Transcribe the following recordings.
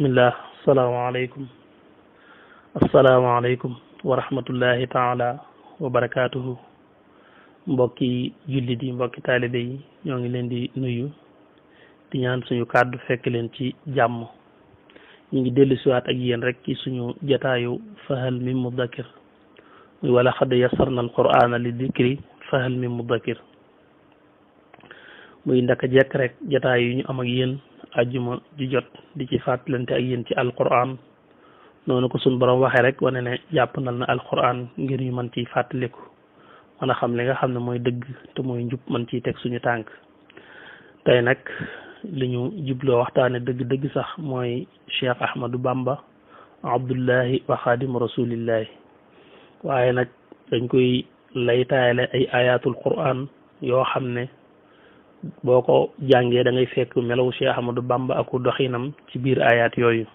bismillah asalaamaaleykum wa rahmatullahi taala wa barakaatuhu mbokki jullit yi mbokki taalibe yi ñoo ngi leen di nuyu di ñaan suñu kàddu fekk leen ci jàmm. ñu ngi dellu siwaat ak yéen rek ci suñu jataayu fahal min mudakkir muy wala xad yassarna alqur'ana li dikri fahal min mudakkir muy ndaka jekk rek jataay yu ñu am ak yéen ajjuma di jot di ci fàttalante ak yéen ci alquran noonu ko suñ borom waxee rek wane ne jàppandal na alquran ngir ñu mën ciy fàttaliku mën a xam li nga xam ne mooy dëgg te mooy njub mën ciy teg suñu tànk. tey nag li ñu jubloo waxtaane dëgg-dëgg sax mooy Cheikh Ahmadou Bamba Abdullahi wa Xaadimu Rasulillahi, waaye nag dañ koy lay taayale ay ayatul quran yoo xam ne boo ko jàngee da ngay fekk melaw Cheikh Ahmadou Bamba ak doxinam ci biir ayat yooyu.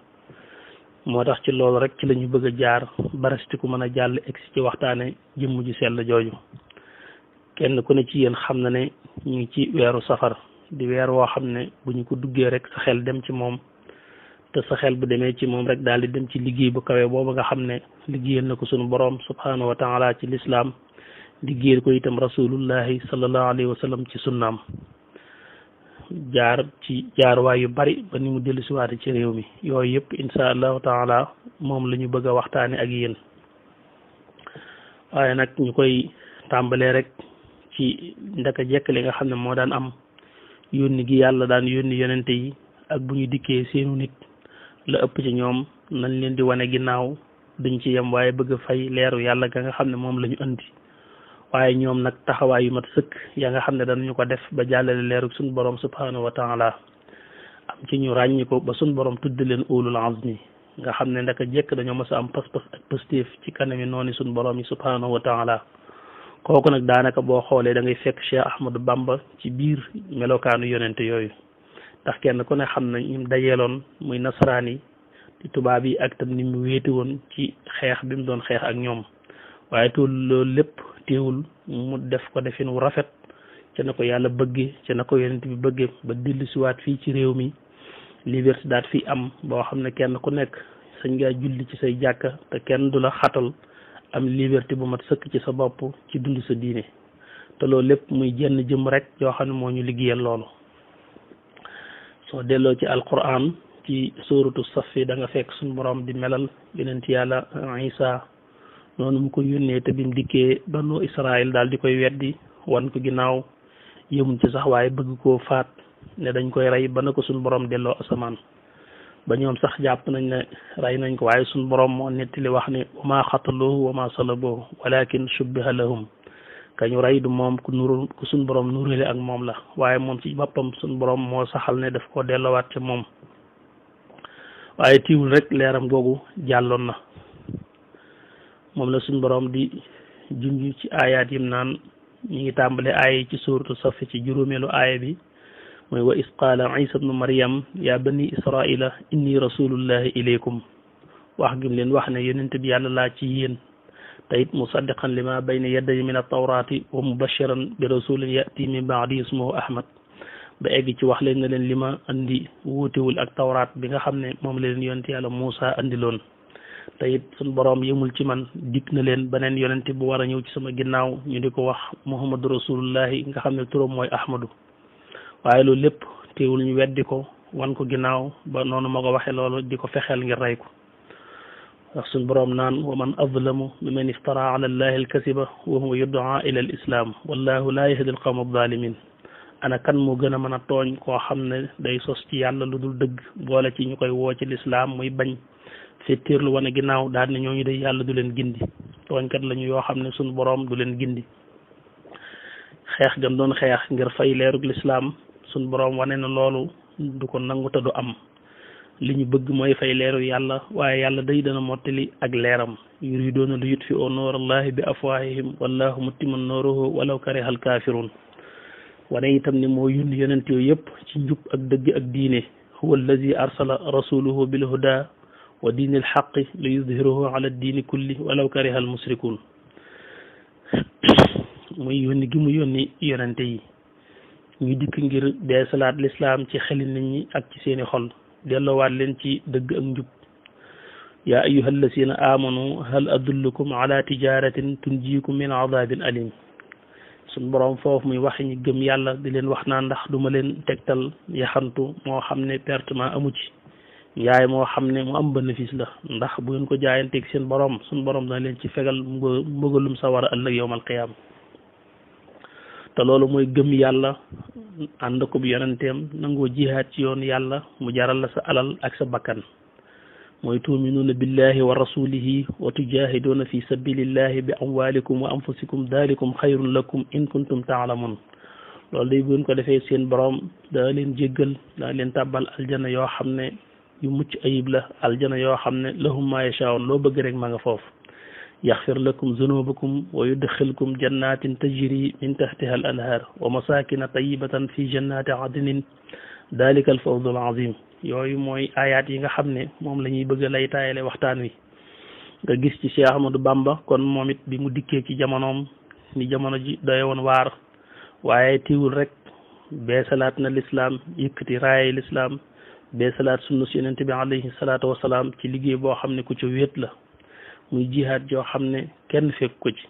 moo tax ci loolu rek ci la ñu bëgg a jaar barastiku mën a jàll egsi ci waxtaane jëmm ji sell jooju. kenn ku ne ci yéen xam na ne ñu ngi ci weeru safar di weer woo xam ne bu ñu ko duggee rek sa xel dem ci moom, te sa xel bu demee ci moom rek daal di dem ci liggéey bu kawe boobu nga xam ne liggéeyal na ko sunu borom subhanahu wa taala ci lislaam, liggéeyal ko itam rasulullahi sallallahu alayhi wa sallam ci sunnaam, jaar ci jaarwaay yu bari ba ni mu dellu siwaate ci réew mi. yooyu yëpp insha allahu taala moom la ñu bëgg a waxtaane ak yéen. waaye nag ñu koy tàmbalee rek ci ndaka jekk li nga xam ne moo daan am yónni gi yàlla daan yónni yonente yi, ak bu ñu dikkee seenu nit la ëpp ci ñoom nañ leen di wane ginnaaw duñ ci yem waaye bëgg a fay leeru yàlla ga nga xam ne moom la ñu andi. waaye ñoom nag taxawaay yu mat sëkk ya nga xam ne danañu ko def ba jàllale leeru suñu borom subhanahu wa taala, am ci ñu ràññi ko ba suñu borom tudd leen ulul azmi nga xam ne ndaka jekk dañoo mës a am pas-pas ak positif ci kanami noonu suñu borom yi subhanahu wa taala. kooku nag daanaka boo xoolee da ngay fekk Cheikh Ahmadou Bamba ci biir melokaanu yonente yooyu, ndax kenn ku ne xam na ñim dajeeloon muy nasaraan yi di tubaab yi ak tam ni mu wéeti woon ci xeex bi mu doon xeex ak ñoom. waaye tool loolu lépp teewul mu def ko defin wu rafet ca na ko yàlla bëgge ca na ko yonent bi bëgge ba dellu siwaat fii ci réew mi liberté daat fii am boo xam ne kenn ku nekk sañ ngaa julli ci say jàkka te kenn du la xatal, am liberté bu mat sëkk ci sa bopp ci dund sa diine. te loolu lépp muy jenn jëm rek yoo xam ne moo ñu liggéeyal loolu. soo delloo ci alquran ci suuratu safi da nga fekk suñu borom di melal yonent yàlla Isa noonu mu ko yónnee te bim dikkee banu Israël daal di koy weddi wan ko ginnaaw, yëmuñ ci sax waaye bëgg koo faat ne dañ koy rey ba na ko suñu borom delloo asamaan. ba ñoom sax jàpp nañ ne rey nañ ko, waaye suñu borom moo nettali wax ne wa maa xataluhu wa maa salabuhu walakin shubbiha lahum. kañu rey du moom ku suñu borom nurale ak moom la, waaye moom ci boppam suñu borom moo saxal ne daf koo delloowaat ca moom. waaye tiiwul rek leeram googu jàlloon na. moom la suñu borom di junj ci aayaat yim naan ñi ngi tàmbale aaya ci suuratu safi ci juróomeelu aaya bi mooy wa is qaala isa bnu maryam ya bani israila inni rasulullahi ilaykum. wax gim leen wax ne yonent bi yàlla laa ci yéen, te it musaddiqan lima bayna yadayya min at-tawrati wa mubashiran bi rasulin yati min ba'di ismuhu ahmad. ba egg ci wax leen ne leen li ma andi wuutewul ak tawraat bi nga xam ne moom la leen yonent yàlla Muusa andiloon. te it suñ boroom yëmul ci man, dikk na leen beneen yonente bu war a ñëw ci sama ginnaaw ñu di ko wax muhammadu rasulullahi nga xam ne turam mooy ahmadu. waaye loolu lépp teewul ñu weddi ko wan ko ginnaaw ba noonu ma ko waxee loolu di ko fexeel ngir rey ko. wax suñ boroom naan wa man azlamu mimman iftara ala allahi alkasiba wa huwa yud'a ila al islam wallahu la yahdi al qawma adh-dhalimin. ana kan moo gën a mën a tooñ koo xam ne day sos ci yàlla lu dul dëgg boole ci ñu koy woo ci lislaam muy bañ fettirlu wane ginnaaw daal ne ñooñu day yàlla du leen gindi. tooñkat lañu yoo xam ne suñu boroom du leen gindi. xeex gam doon xeex ngir fay leerug lislaam suñu boroom wane na loolu du ko nangu te du am. li ñu bëgg mooy fay leeru yàlla, waaye yàlla day dana mottali ak leeram. yuriduuna li yutfi'u nuurallahi bi afwaahihim wallahu mutimmu nuurihi walaw karihal kaafiruun. wane itam ni moo yónni yonent yooyu yëpp ci njub ak dëgg ak diine. huwa allazi arsala rasulahu bil huda wa diinil xaqi li yudhirahu ala diini kulli walaw karihal musrikuun. muy yónni gi mu yónni yonente yi ñu dikk ngir beesalaat lislaam ci xeli nit ñi ak ci seeni xol, delloowaat leen ci dëgg ak njub yaa ayyuha allazina amanu hal adullukum ala tijaratin tunjikum min adabin alim suñ boroom foofu muy waxe ñi gëm yàlla di leen wax naa ndax duma leen tegtal yaxantu moo xam ne pertement amu ci njaay moo xam ne mu am bénéfice la ndax bu ngeen ko jaayanteeg seen boroom suñ boroom dana leen ci fegal mbugalum sawara ëllëg yowmal qiyaama te loolu mooy gëm yàlla ànd ko bu yonenteem nangoo jihaad ci yoon yàlla mu jaral la sa alal ak sa bakkan mooy tuuminuuna billahi wa rasulihi wa tujahiduuna fi sabilillahi bi amwalikum wa anfusikum dalikum xayrun lakum in kuntum taalamun loolu day bu ngeen ko defee seen borom daa leen jéggal daa leen tàbbal aljana yoo xam ne yu mucc ayib la aljana yoo xam ne lahum ma yashaun loo bëgg rek ma nga foofu yaxfir lakum zunubakum wa yudxilkum jannatin tajri min tahtiha al anhar wa masakina tayibatan fi jannati adnin dalika al fawzu al azim yooyu mooy ayaat yi nga xam ne moom la ñuy bëgg lay taayale waxtaan wi nga gis ci Cheikh Ahmadou Bamba kon moom it bi mu dikkee ci jamonoom ni jamono ji doye woon waar waaye tiwul rek beesalaat na lislaam yëkkati raayay lislaam beesalaat sunna si yonent bi alayhi salaatu wasalaam ci liggéey boo xam ne ku ci wéet la muy jihaad joo xam ne kenn fekk ko ci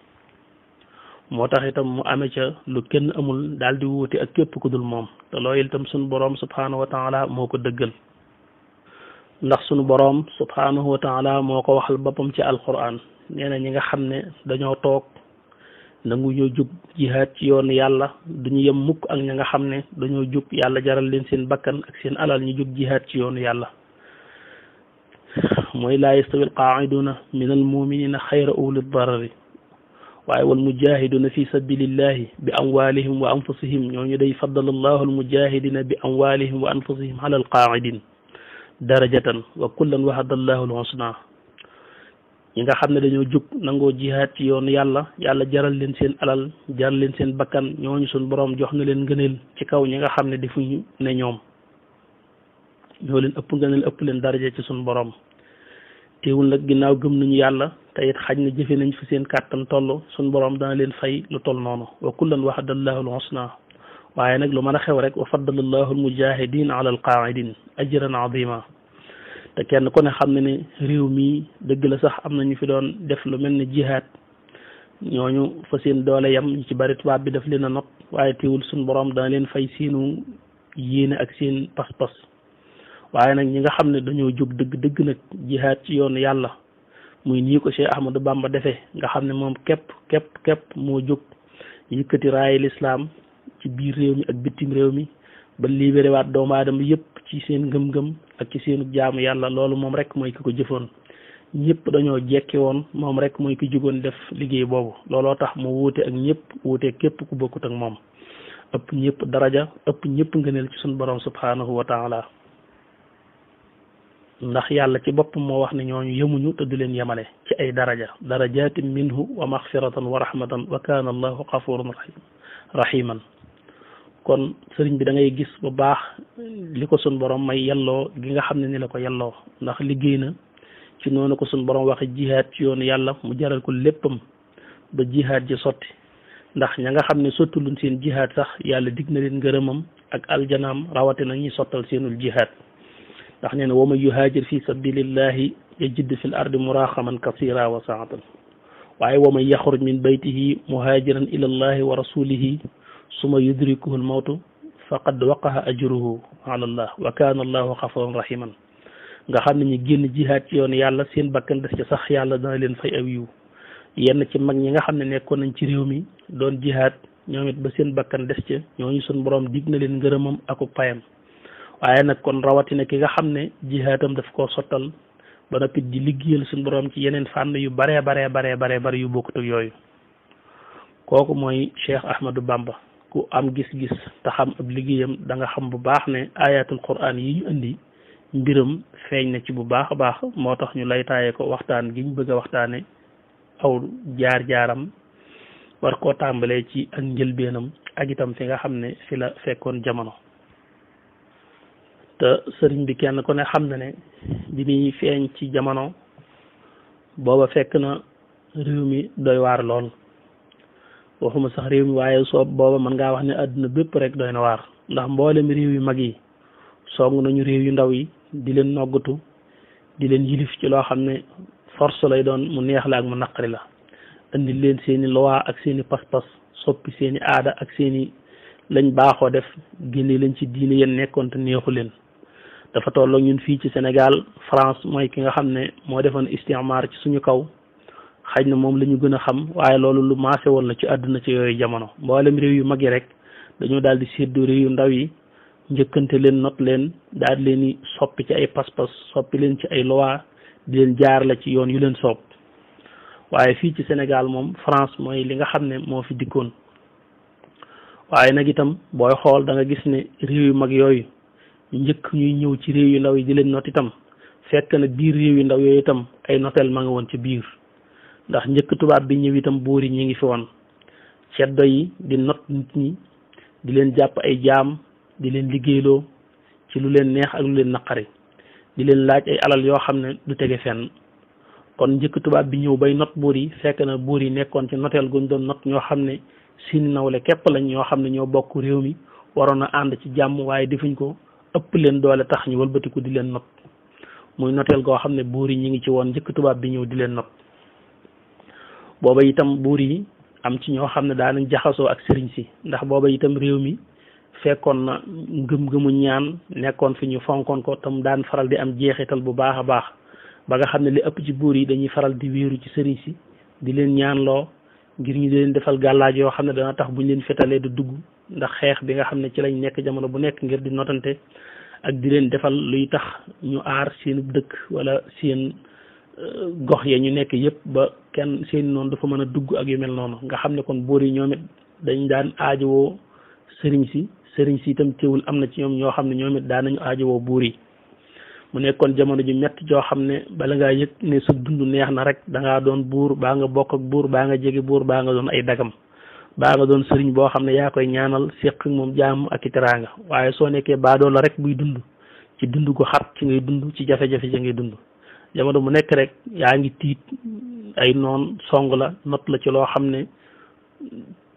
moo tax itam mu amee ca lu kenn amul daal di wuute ak képp ku dul moom te loolu itam sunu boroom subhaanahu wa taala moo ko dëggal ndax sunu boroom subhaanahu wa taala moo ko waxal boppam ci alquran nee na ñi nga xam ne dañoo toog nangu ñoo jug jihaad ci yoon yàlla duñu yem mukk ak ña nga xam ne dañoo jug yàlla jaral leen seen bakkan ak seen alal ñu jug jihaad ci yoonu yàlla mooy laa yastawi alqaaiduna min almuminina xayra uli darari waaye wal mujahiduna fi sabilillahi bi amwalihim wa anfusihim ñooñu day faddala allahu almujahidina bi amwalihim wa anfusihim ala alqaaidin darajatan wa kullan wahada allahu alhusna ñi nga xam ne dañoo jug nangoo jihaad ci yoon yàlla yàlla jaral leen seen alal jaral leen seen bakkan ñooñu suñ boroom jox na leen ngëneel ci kaw ñi nga xam ne defuñu ne ñoom ñoo leen ëpp ngëneel ëpp leen daraja ci suñ boroom teewul nag ginnaaw gëm nañu yàlla te it xaj na jëfe nañ fi seen kàttan toll suñ boroom dana leen fay lu toll noonu wa kullan wahada allahu alhusna waaye nag lu mën a xew rek wa faddala allahu almujahidin ala alqaidin ajran azima te kenn ku ne xam ne ne réew mi dëgg la sax am na ñu fi doon def lu mel ne jihaad ñooñu fa seen doole yam ñu ci bari tubaab bi daf leen a not waaye teewul suñ boroom dana leen fay seenu yéene ak seen pas-pas waaye nag ñi nga xam ne dañoo jóg dëgg nag jihaad ci yoonu yàlla muy nii ko Cheikh Ahmadou Bamba defee nga xam ne moom képp moo jóg yëkkati raayi lislaam ci biir réew mi ak bitim réew mi ba libéré waat doomu aadama yëpp ci seen ngëm-ngëm ak ci seenu jaamu yàlla loolu moom rek mooy ki ko jëfoon ñëpp dañoo jekki woon moom rek mooy ki jógoon def liggéey boobu looloo tax mu wuute ak ñëpp wuute képp ku bokkut ak moom ëpp ñëpp daraja ëpp ñëpp ngëneel ci suñu borom subhanahu wa taala ndax yàlla ci boppam moo wax ne ñooñu yemuñu te du leen yemale ci ay darajatin minhu wa maxfiratan wa rahmatan wa kaana allahu gafurun rahiman kon sëriñ bi da ngay gis bu baax li ko sun borom may yelloo gi nga xam ne ni la ko yelloo ndax liggéey na ci noonu ko sun borom waxe jihaad ci yoonu yàlla mu jaral ko léppam ba jihaad ji sotti ndax ña nga xam ne sottuluñ seen jihaad sax yàlla dig na leen ngërëmam ak aljanaam rawatina ñi sottal seenul jihaad ndax nee na wa man yuhaajir fi sabilillahi yajid fil ardi muraxaman kasira wa saatan waaye wa man yaxruj min baytihi muhaajiran ila allahi wa rasulihi suma yudrikuhu almawtu faqad waqaha ajruhu ala allah wa kana allahu xafuran rahiman nga xam ne ñu génn jihaad ci yoon yàlla seen bakkan des ci sax yàlla dana leen fay aw yiw yenn ci mag ñi nga xam ne nekkoon nañ ci réew mi doon jihaad ñoom it ba seen bakkan des ca ñooñu sun borom dig na leen ngërëmam aku payam waaye nag kon rawatina ki nga xam ne jihaadam daf koo sottal ba noppi di liggéeyal suñu borom ci yeneen fànn yu baree bari yu bokkut ak yooyu kooku mooy Cheikh Ahmadou Bamba ku am gis-gis te xam ab liggéeyam da nga xam bu baax ne ayatul quran yi ñu indi mbiram feeñ na ci bu baax a baax moo tax ñu lay taaye ko waxtaan gi ñu bëgg a waxtaane aw jaar-jaaram war koo tàmbalee ci ak njëlbeenam ak itam fi nga xam ne fi la fekkoon jamono te sëriñ bi kenn ku ne xam na ne bi muy feeñ ci jamono booba fekk na réew mi doy waar lool waxuma sax réew mi waaye soob booba mën ngaa wax ne àdduna bépp rek doy na waar ndax mboolem réew yu mag yi song nañu réew yu ndaw yi di leen noggatu di leen yilif ci loo xam ne force lay doon mu neex la ak mu naqari la indi leen seeni loi ak seeni pas-pas soppi seeni aada ak seeni lañ baaxoo def génne leen ci diine yéen nekkoon te neexu leen dafa tolloo ñun fii ci Sénégal France mooy ki nga xam ne moo defoon istimar ci suñu kaw xaj na moom la ñu gën a xam waaye loolu lu maase woon la ci àdduna ci yooyu jamono mboolem réew yu mag yi rek dañoo daal di séddoo réew yu ndaw yi njëkkante leen not leen daal di leen di soppi ci ay pas-pas soppi leen ci ay loi di leen jaar la ci yoon yu leen soob waaye fii ci Sénégal moom France mooy li nga xam ne moo fi dikkoon waaye nag itam booy xool da nga gis ne réew yu mag yooyu njëkk ñuy ñëw ci réew yu ndaw yi di leen not itam fekk na biir réew yu ndaw yooyu itam ay noteel ma nga woon ci biir ndax njëkk tubaab bi ñëw itam buur yi ñi ngi fi woon ceddo yi di not nit ñi di leen jàpp ay jaam di leen liggéeyloo ci lu leen neex ak lu leen naqari di leen laaj ay alal yoo xam ne du tege fenn kon njëkk tubaab bi ñëw bay not buur yi fekk na buur yi nekkoon ci noteel guñ doon not ñoo xam ne seeni nawle képp lañ ñoo xam ne ñoo bokk réew mi waroon a ànd ci jàmm waaye defuñ ko ëpp leen doole tax ñu wëlbatiku di leen not muy noteel goo xam ne buur yi ñi ngi ci woon njëkk tubaab bi ñëw di leen not booba itam buur yi am ci ñoo xam ne daanañ jaxasoo ak sëriñ si ndax booba itam réew mi fekkoon na ngëm-ngëmu ñaan nekkoon fi ñu fonkoon ko tam daan faral di am jeexital bu baax a baax ba nga xam ne li ëpp ci buur yi dañuy faral di wéeru ci sëriñ si di leen ñaanloo ngir ñu di leen defal gàllaaj yoo xam ne dana tax buñ leen fetalee du dugg ndax xeex bi nga xam ne ci lañ nekk jamono bu nekk ngir di notante ak di leen defal luy tax ñu aar seen dëkk wala seen gox ya ñu nekk yëpp ba kenn seen noonu dafa mën a dugg ak yu mel noonu nga xam ne kon buur yi ñoom it dañ daan aajowoo sëriñ si itam teewul am na ci ñoom ñoo xam ne ñoom it daan nañu aajowoo buur yi mu nekkoon jamono ji metti joo xam ne bala ngaa yëg ne sa dund neex na rek da ngaa doon buur baa nga bokk ak buur baa nga jege buur baa nga doon ay dagam baa nga doon sëriñ boo xam ne yaa koy ñaanal séq moom jàmm ak i teraanga waaye soo nekkee baadoo la rek buy dund ci dund gu xat ci ngay dund ci jafe-jafe ci ngay dund jamono mu nekk rek yaa ngi tiit ay noon song la not la ci loo xam ne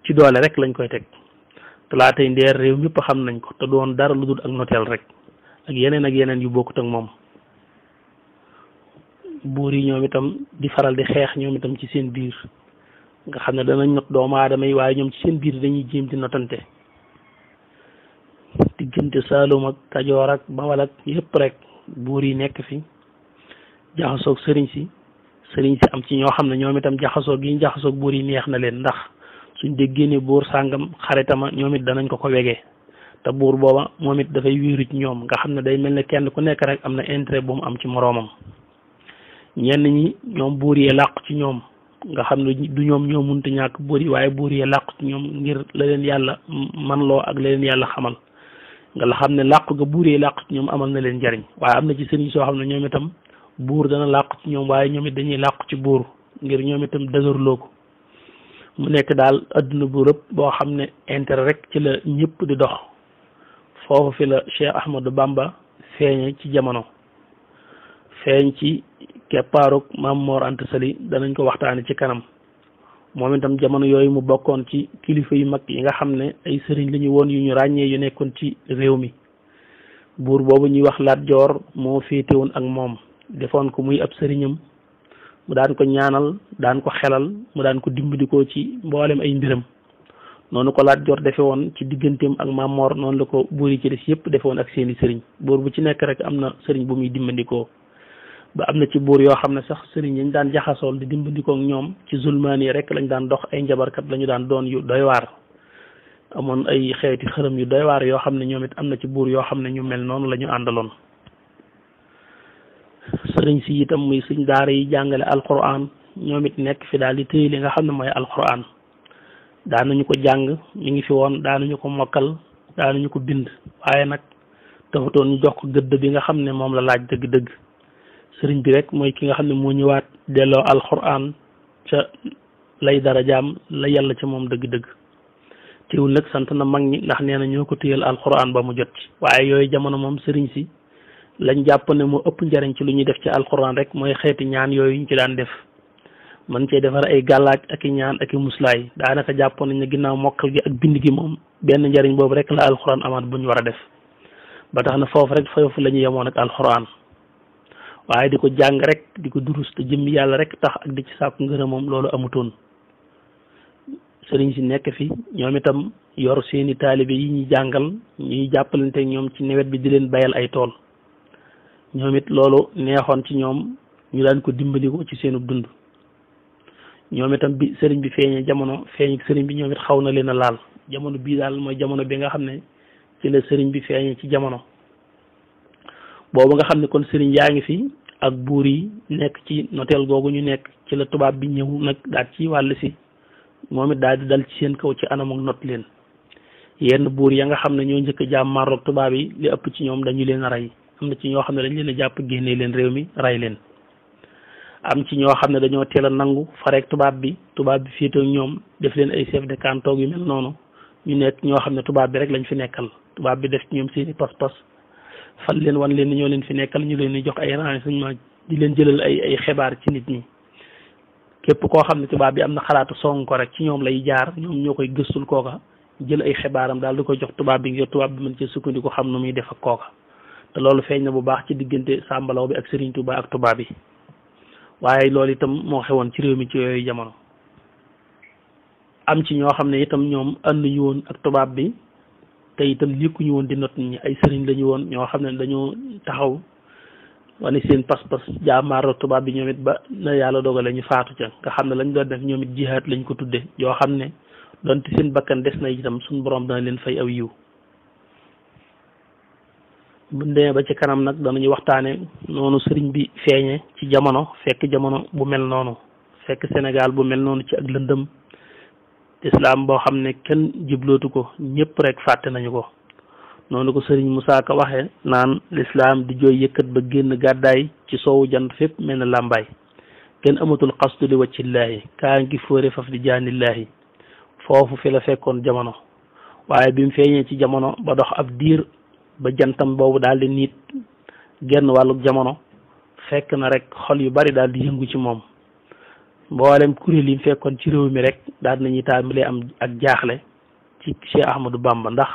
ci doole rek lañ koy teg talaatay ndeer réew ñëpp xam nañ ko te doon dara lu dul ak noteel rek ak yeneen yu bokkut ak moom buur yi ñoom itam di faral di xeex ñoom itam ci seen biir nga xam ne danañ not doomu aadama yi waaye ñoom ci seen biir dañuy jéem di notante diggante Saalum ak Kajoor ak Bawal ak yëpp rek buur yi nekk fi jaxasoog sëriñ si am ci ñoo xam ne ñoom itam jaxasoog yi ñu jaxasoog buur yi neex na leen ndax suñ déggee ne buur sàngam xaritama ñoom it danañ ko wegee te buur booba moom it dafay wéeru ci ñoom nga xam ne day mel ne kenn ku nekk rek am na intérêt bu mu am ci moroomam ñenn ñi ñoom buur yee làqu ci ñoom nga xam ne du ñoom ñoo munta ñàkk buur yi waaye buur yee làqu ci ñoom ngir la leen yàlla man loo ak la leen yàlla xamal nga la xam ne làqu ga buur yee làqu ci ñoom amal na leen njariñ waaye am na ci sëriñ soo xam ne ñoom itam buur dana làqu ci ñoom waaye ñoom it dañuy làqu ci buur ngir ñoom itam dëgërloo ko mu nekk daal adduna bu rëbb boo xam ne intérêt rek ci la ñëpp di dox foofu fi la Cheikh Ahmadou Bamba feeñe ci jamono feeñ ci keppaaruk Maam Mor Anta Sali danañ ko waxtaane ci kanam moom itam jamono yooyu mu bokkoon ci kilifa yu mag yi nga xam ne ay sëriñ la ñu woon yu ñu ràññee yu nekkoon ci réew mi buur boobu ñuy wax Lat Joor moo féete woon ak moom defoon ko muy ab sëriñam mu daan ko ñaanal daan ko xelal mu daan ko dimbali ci mboolem ay mbiram noonu ko Lat Joor defe woon ci digganteem ak Maam Mor noonu la ko buur yi ci des yëpp defe woon ak seeni sëriñ buur bu ci nekk rek am na sëriñ bu muy dimbandikoo ba am na ci buur yoo xam ne sax sëriñ yañ daan jaxasool di dimbandikoo ak ñoom ci zulmaan yi rek lañ daan dox ay njabarkat lañu daan doon yu doy waar amoon ay xeeti xërëm yu doy waar yoo xam ne ñoom it am na ci buur yoo xam ne ñu mel noonu la ñu àndaloon sëriñ si itam muy suñ daara yi jàngale alquran ñoom it nekk fi daal di téye li nga xam ne mooy alquran daanañu ko jàng mi ngi fi woon daanañu ko mokkal daanañu ko bind waaye nag taxutoon ñu jox ko gëdd bi nga xam ne moom la laaj dëgg-dëgg sëriñ bi rek mooy ki nga xam ne moo ñëwaat delloo alquran ca lay darajaam la yàlla ca moom dëgg-dëgg teewul nag sant na mag ñi ndax nee na ñoo ko téyal alquran ba mu jot ci waaye yooyu jamono moom sëriñ si lañ jàpp ne moo ëpp njariñ ci lu ñuy def ci alquran rek mooy xeeti ñaan yooyu ñu ci daan def man cee defar ay gàllaaj ak i ñaan ak i muslaay daanaka jàppoon nañ ne ginnaaw mokkal gi ak bind gi moom benn njariñ boobu rek la alquran amaat bu ñu war a def ba tax na foofu rek foofu la ñu yemoon ak alxuraan waaye di ko jàng rek di ko durus te jëmmi yàlla rek tax ak di ci sàkku ngërëmam loolu amutoon sëriñ si nekk fi ñoom itam yor seeni taalibe yi ñuy jàngal ñuy jàppalante ñoom ci nawet bi di leen bayal ay tool ñoom it loolu neexoon ci ñoom ñu daan ko dimbali ko ci seenu dund ñoom itam bi sëriñ bi feeñee jamono feeñ sëriñ bi ñoom it xaw na leen a laal jamono bii daal mooy jamono bi nga xam ne ci la sëriñ bi feeñee ci jamono boobu nga xam ne kon sëriñ yaa ngi fi ak buur yi nekk ci noteel googu ñu nekk ci la tubaab bi ñëw nag daal ci wàll si moom it daal di dal ci seen kaw ci anam ak not leen yenn buur ya nga xam ne ñoo njëkk a jàmmarloog tubaab yi li ëpp ci ñoom dañu leen a rey am na ci ñoo xam ne dañ leen a jàpp génnee leen réew mi rey leen am ci ñoo xam ne dañoo teel a nangu fareeg tubaab bi féetoo ñoom def leen ay chef de canton yu mel noonu ñu nekk ñoo xam ne tubaab bi rek lañ fi nekkal tubaab bi def ci ñoom seeni pas-pas fal leen wan leen ni ñoo leen fi nekkal ñu leen di jox ay renseignement di leen jëlal ay xibaar ci nit ñi képp koo xam ne tubaab bi am na xalaatu song ko rek ci ñoom lay jaar ñoom ñoo koy gëstul kooka jël ay xibaaram daal di ko jox tubaab bi ngir tubaab bi mën ci sukkandiku xam nu muy def ak kooka te loolu feeñ na bu baax ci diggante Sàmbalaw bi ak Serigne Touba ak tubaab bi waaye loolu itam moo xewoon ci réew mi ci yooyu jamono am ci ñoo xam ne itam ñoom ànd ñu woon ak tubaab bi te itam nekkuñu woon di not ñi ay sëriñ lañu woon ñoo xam ne dañoo taxaw wane seen pas-pas jaamaaroo tubaab bi ñoom it ba na yàlla dogale ñu faatu ca nga xam ne lañ doon def ñoom it jihaad lañ ko tudde yoo xam ne donte seen bakkan des na itam suñu borom dana leen fay aw yiw bu demee ba ci kanam nag danañu waxtaane noonu sëriñ bi feeñe ci jamono fekk jamono bu mel noonu fekk Sénégal bu mel noonu ci ak lëndëm islam boo xam ne kenn jiblootu ko ñëpp rek fàtte nañu ko noonu ko sëriñ Moussa Ka waxe naan l'islam di jooy yëkkat ba génn gàddaay ci soowu jant fépp mel na làmbaay kenn amatul xastu li waccillaahi kaa ngi fóore faf di jaanillaahi foofu fi la fekkoon jamono waaye bi mu feeñee ci jamono ba dox ab diir ba jantam boobu daal di niit genn wàlluk jamono fekk na rek xol yu bari daal di yëngu ci moom mboolem kuréel yi mu fekkoon ci réew mi rek daal nañuy tàmbalee am ak jaaxle ci Cheikh Ahmadou Bamba ndax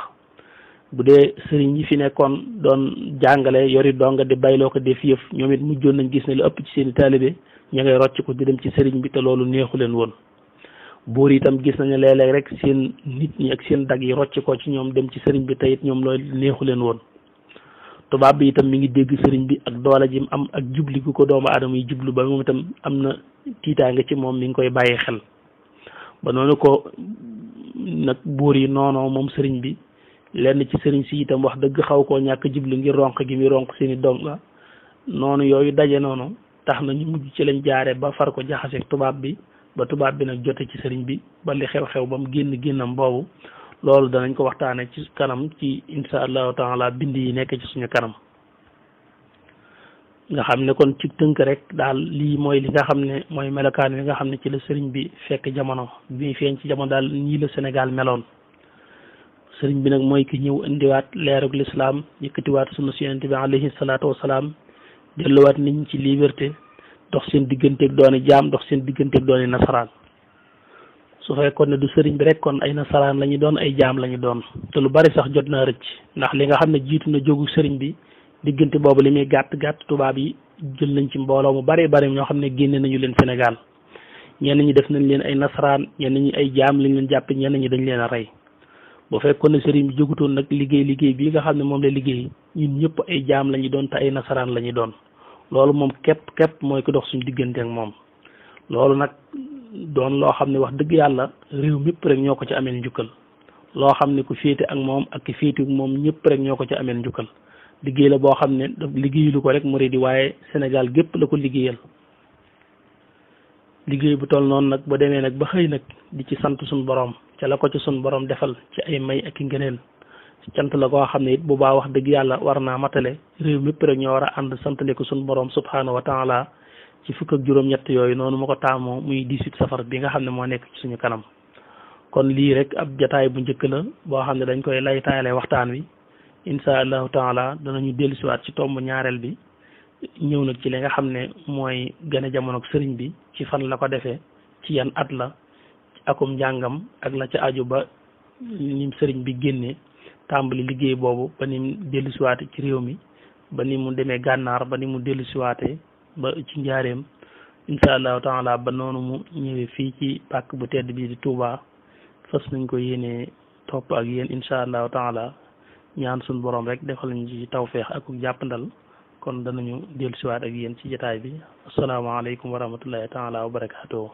bu dee sëriñ yi fi nekkoon doon jàngale yori donga di bayloo ko def yëf ñoom it mujjoon nañ gis ne lu ëpp ci seen i taalibe ña ngay rocc ko di dem ci sëriñ bi te loolu neexu leen woon buur itam gis nañu léeg-léeg rek seen nit ñi ak seen dag yi rocc ko ci ñoom dem ci sëriñ bi te it ñoom loolu neexu leen woon tubaab bi itam mi ngi dégg sëriñ bi ak doole ji mu am ak jubli gu ko doomu aadama yi jublu ba moom itam am na tiitaange ci moom mi ngi koy bàyyi xel ba noonu ko nag buur yi noonoo moom sëriñ bi lenn ci sëriñ si itam wax dëgg xaw koo ñàkk jublu ngir ronk gi muy ronk seeni donga noonu yooyu daje noonu tax na ñu mujj ci lañ jaare ba far ko jaxaseeg tubaab bi ba tubaab bi nag jote ci sëriñ bi ba li xew-xew ba mu génnam boobu loolu danañ ko waxtaane ci kanam ci insha allahu taala bind yi nekk ci suñu kanam nga xam ne kon ci tënk rek daal lii mooy li nga xam ne mooy melokaan wi nga xam ne ci la sëriñ bi fekk jamono bi feeñ ci jamono daal nii la Sénégal meloon sëriñ bi nag mooy ki ñëw indiwaat leerug lislaam yëkkatiwaat sunu Yonent bi alayhi salaatu wasalaam delluwaat nit ñi ci liberté dox seen digganteeg dooni jaam dox seen digganteeg dooni nasaraan su fekkoon ne du sëriñ bi rek kon ay nasaraan la ñu doon ay jaam la ñu doon te lu bari sax jot naa rëcc ndax li nga xam ne jiitu na jógu sëriñ bi diggante boobu li muy gàtt tubaab yi jël nañ ci mbooloo mu bari bari ñoo xam ne génne nañu leen Sénégal ñenn ñi def nañ leen ay nasaraan ñenn ñi ay jaam lañ leen jàppe ñenn ñi dañ leen a rey bu fekkoon ne sëriñ bi jógutoon nag liggéey bii nga xam ne moom la liggéey ñun ñëpp ay jaam la ñu doon te ay nasaraan la ñu doon loolu moom képp mooy ko dox suñu diggante ak moom loolu nag doon loo xam ne wax dëgg yàlla réew mépp rek ñoo ko ci ameel njukkal loo xam ne ku féete ak moom ak ki féete ak moom ñëpp rek ñoo ko ci ameel njukkal liggéey la boo xam ne liggéeyalu ko rek murid yi waaye Sénégal gépp la ko liggéeyal liggéey bu toll noonu nag ba demee nag ba xëy nag di ci sant suñu borom ca la ko ci suñu borom defal ci ay may ak i ngëneel cant la koo xam ne it bu baa wax dëgg yàlla war naa matale réew mépp rek ñoo war a ànd santale ko suñu borom subhanahu wa taala ci fukk ak juróom-ñett yooyu noonu ma ko taamoo muy 18 safar bi nga xam ne moo nekk ci suñu kanam kon lii rek ab jataay bu njëkk la boo xam ne dañ koy lay taayale waxtaan wi insha allahu taala danañu dellusiwaat ci tomb ñaareel bi ñëw nag ci li nga xam ne mooy gane jamono sëriñ bi ci fan la ko defee ci yan at la akum njàngam ak la ca aju ba nim sëriñ bi génnee tàmbali liggéey boobu ba ni mu dellusiwaate ci réew mi ba ni mu demee gànnaar ba ni mu dellusiwaate ba ci njaareem incha allahu taala ba noonu mu ñëwee fii ci pàkk bu tedd bii di Touba fas nañ ko yéenee topp ak yéen incha allahu taala ñaan suñu borom rek defal ñu ci tawféex ak jàppandal kon danañu dellusiwaat ak yéen ci jotaay bi asalaamaaleykum wa rahmatullahi taala wa barakaatuhu.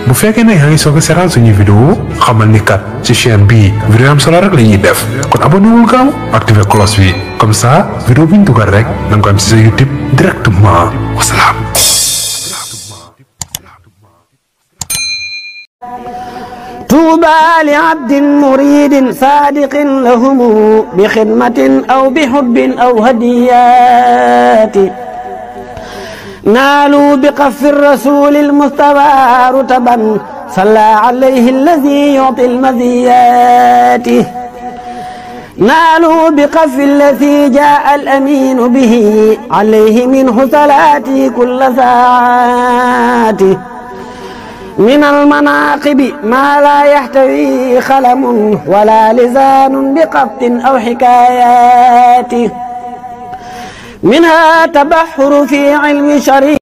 bu fekkee ne yaa ngi soog a seetaan suñu vidéo xamal ni kat ci chaîne bii vidéo am solo rek la ñuy def kon abonné wul gaaw activé cloche bi comme ça vidéo bu ñu dugal rek da nga ko am ci sa YouTube directement wasalaam. طوبى لعبد مريد صادق لهم بخدمة أو بحب أو هديات نالوا بقف الرسول المصطفى رتبا صلى عليه الذي يعطي المزيات نالوا بقف الذي جاء الأمين به عليه منه صلاتي كل ساعات من المناقب ما لا يحتوي خلم ولا لسان بقبط أو حكايات منها تبحر في علم شريع